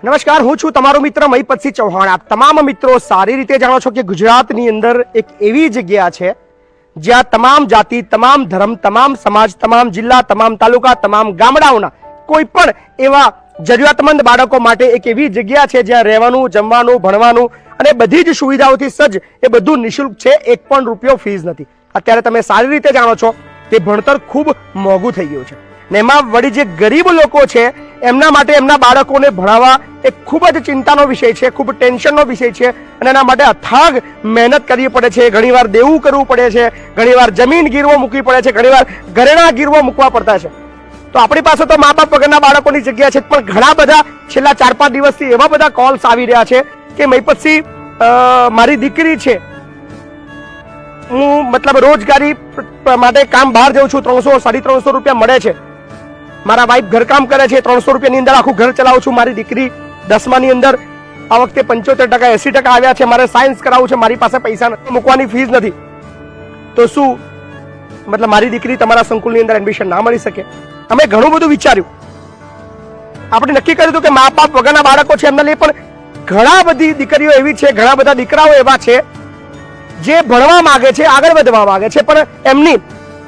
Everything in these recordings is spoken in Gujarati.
નમસ્કાર, હું છું તમારો મિત્ર મહીપતસિંહ ચૌહાણ। આપ તમામ મિત્રો સારી રીતે જાણો છો કે ગુજરાતની અંદર એક એવી જગ્યા છે જ્યાં તમામ જાતિ, તમામ ધર્મ, તમામ સમાજ, તમામ જિલ્લા, તમામ તાલુકા, તમામ ગામડાઓના કોઈ પણ એવા જરૂરિયાતમંદ બાળકો માટે એક એવી જગ્યા છે જ્યાં રહેવાનું, જમવાનું, ભણવાનું અને બધી જ સુવિધાઓથી સજ્જ એ બધું નિઃશુલ્ક છે। એક પણ રૂપિયો ફીસ નથી। અત્યારે તમે સારી રીતે જાણો છો કે ભણતર ખૂબ મોંઘું થઈ ગયું છે ને એમાં વળી જે ગરીબ લોકો છે એમના માટે એમના બાળકોને ભણાવવા એ ખૂબ જ ચિંતાનો વિષય છે, ખૂબ ટેન્શનનો વિષય છે અને એના માટે અથાગ મહેનત કરવી પડે છે। ઘણીવાર દેવું કરવું પડે છે, ઘણીવાર જમીન ગીરવો મૂકવી પડે છે, ઘણીવાર ઘરેણા ગીરવો મૂકવા પડતા છે। તો આપણી પાસે તો મા બાપ વગરના બાળકોની જગ્યા છે, પણ ઘણા બધા છેલ્લા 4-5 દિવસથી એવા બધા કોલ્સ આવી રહ્યા છે કે મહીપતસિંહ, મારી દીકરી છે, હું મતલબ રોજગારી માટે કામ બહાર જાઉં છું, 300-350 રૂપિયા મળે છે। મારા વાઈફ ઘરકામ કરે છે, 300 રૂપિયાની અંદર આખું ઘર ચલાવું છું। મારી દીકરી 10માની અંદર આ વખતે 75% 80% આવ્યા છે। મારે સાયન્સ કરાવવું છે, મારી પાસે પૈસા નથી, મૂકવાની ફીસ નથી, તો શું મતલબ મારી દીકરી તમારા સંકુલની અંદર એડમિશન ના મળી શકે? અમે ઘણું બધું વિચાર્યું, આપણે નક્કી કર્યું હતું કે મા બાપ વગરના બાળકો છે એમના लिए પણ ઘણા બધી દીકરીઓ એવી છે, ઘણા બધા દીકરાઓ એવા છે જે ભણવા માંગે છે, આગળ વધવા માંગે છે, પણ એમની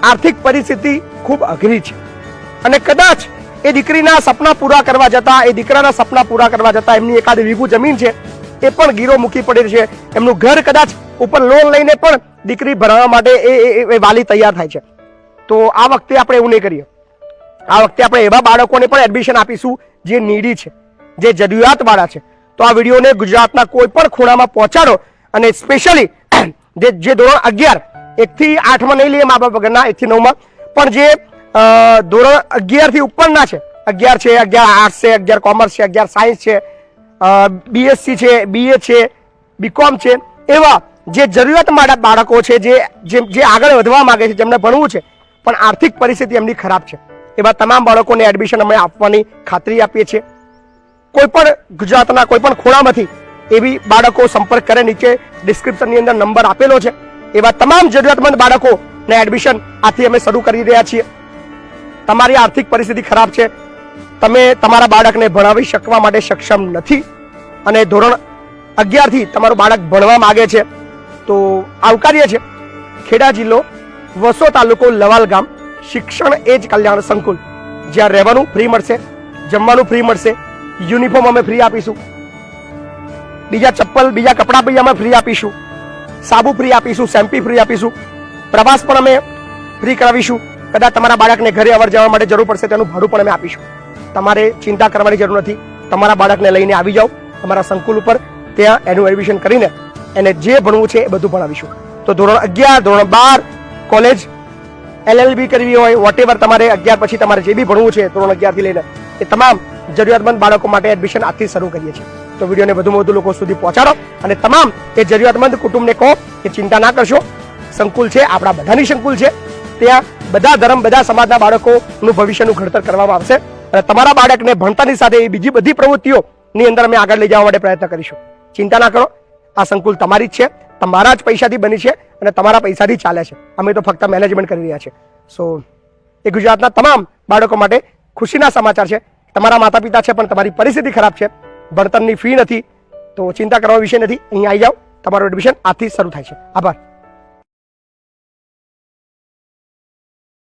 આર્થિક પરિસ્થિતિ ખૂબ અઘરી છે અને કદાચ એ દીકરીના સપના પૂરા કરવા જતા, એ દીકરાના સપના પૂરા કરવા જતા એમની એકાદ વીઘું જમીન છે એ પણ ગીરો મૂકી પડે છે। એમનું ઘર કદાચ ઉપર લોન લઈને પણ દીકરી ભણવા માટે એ વાલી તૈયાર થાય છે। તો આ વખતે આપણે એવું નહીં કરીએ। આ વખતે આપણે એવા બાળકોને પણ એડમિશન આપીશું જે નીડી છે, જે જરૂરિયાતવાળા છે। તો આ વિડીયોને ગુજરાતના કોઈ પણ ખૂણામાં પહોંચાડો અને સ્પેશિયલી જે ધોરણ 11 1 થી 8માં નહીં લઈએ મા બાપ વગરના, 1 થી 9માં, પણ જે ધોરણ 11 થી ઉપરના છે, 11 છે, 11 આર્ટ્સ છે, 11 કોમર્સ છે, 11 સાયન્સ છે, BSc છે, BA છે, BCom છે, એવા જે જરૂરિયાતવાળા બાળકો છે, જે આગળ વધવા માંગે છે, જેમને ભણવું છે પણ આર્થિક પરિસ્થિતિ એમની ખરાબ છે, એવા તમામ બાળકોને એડમિશન અમે આપવાની ખાતરી આપીએ છીએ। કોઈ પણ ગુજરાતના કોઈ પણ ખૂણામાંથી એવી બાળકો સંપર્ક કરે, નીચે ડિસ્ક્રિપ્શનની અંદર નંબર આપેલો છે। એવા તમામ જરૂરિયાતમંદ બાળકોને એડમિશન આથી અમે શરૂ કરી રહ્યા છીએ। તમારી આર્થિક પરિસ્થિતિ ખરાબ છે, તમે તમારા બાળકને ભણાવી શકવા માટે સક્ષમ નથી અને ધોરણ 11 થી તમારું બાળક ભણવા માંગે છે, તો આવકાર્ય છે ખેડા જિલ્લો, વસો તાલુકો, લવાલ ગામ, શિક્ષણ એજ કલ્યાણ સંકુલ, જ્યાં રહેવાનું ફ્રી મળશે, જમવાનું ફ્રી મળશે, યુનિફોર્મ અમે ફ્રી આપીશું, બીજા ચપ્પલ, બીજા કપડાં બી અમે ફ્રી આપીશું, સાબુ ફ્રી આપીશું, શેમ્પી ફ્રી આપીશું, પ્રવાસ પણ અમે ફ્રી કરાવીશું। કદાચ તમારા બાળકને ઘરે અવર જવા માટે જરૂર પડશે તેનું ભાડું પણ અમે આપીશું। તમારે ચિંતા કરવાની જરૂર નથી, તમારા બાળકને લઈને આવી જાઓ અમારા સંકુલ ઉપર, ત્યાં એનું એડમિશન કરીને એને જે ભણવું છે એ બધું ભણાવીશું। તો ધોરણ 11, ધોરણ 12, કોલેજ, LLB કરવી હોય, વોટેવર, તમારે 11 પછી તમારે જે બી ભણવું છે ધોરણ 11 થી લઈને, એ તમામ જરૂરિયાતમંદ બાળકો માટે એડમિશન આજથી શરૂ કરીએ છીએ। તો વિડીયોને વધુમાં વધુ લોકો સુધી પહોંચાડો અને તમામ એ જરૂરિયાતમંદ કુટુંબને કહો કે ચિંતા ના કરશો, સંકુલ છે, આપણા બધાની સંકુલ છે, ત્યાં બધા ધર્મ, બધા સમાજના બાળકોનું ભવિષ્યનું ઘડતર કરવામાં આવશે અને તમારા બાળકને ભણતાની સાથે બીજી બધી પ્રવૃત્તિઓની અંદર અમે આગળ લઈ જવા માટે પ્રયત્ન કરીશું। ચિંતા ના કરો, આ સંકુલ તમારી જ છે, તમારા જ પૈસાથી બની છે અને તમારા પૈસાથી ચાલે છે, અમે તો ફક્ત મેનેજમેન્ટ કરી રહ્યા છે। સો એ ગુજરાતના તમામ બાળકો માટે ખુશીના સમાચાર છે। તમારા માતા પિતા છે પણ તમારી પરિસ્થિતિ ખરાબ છે, ભણતરની ફી નથી, તો ચિંતા કરવા વિષય નથી, અહીં આવી જાઓ, તમારું એડમિશન આજથી શરૂ થાય છે। આભાર।